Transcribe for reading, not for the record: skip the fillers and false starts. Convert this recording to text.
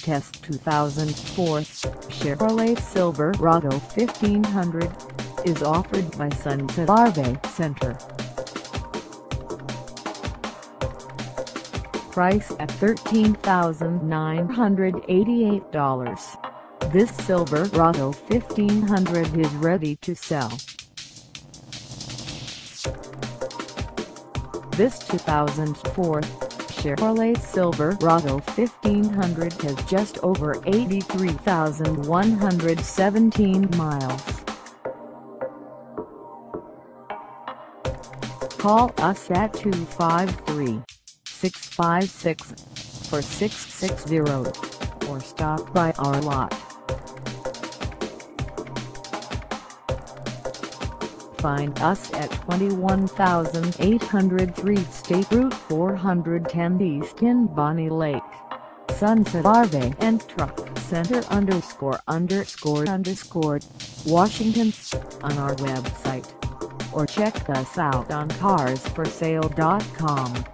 Test 2004 Chevrolet Silverado 1500 is offered by Sunset RV&TRUC. Price at $13,988. This Silverado 1500 is ready to sell. This 2004 Chevrolet Silverado 1500 has just over 83,117 miles. Call us at 253-656-4660 or stop by our lot. Find us at 21,803 State Route 410 East in Bonney Lake, Sunset RV&TRUCK Center ___, Washington, on our website, or check us out on carsforsale.com.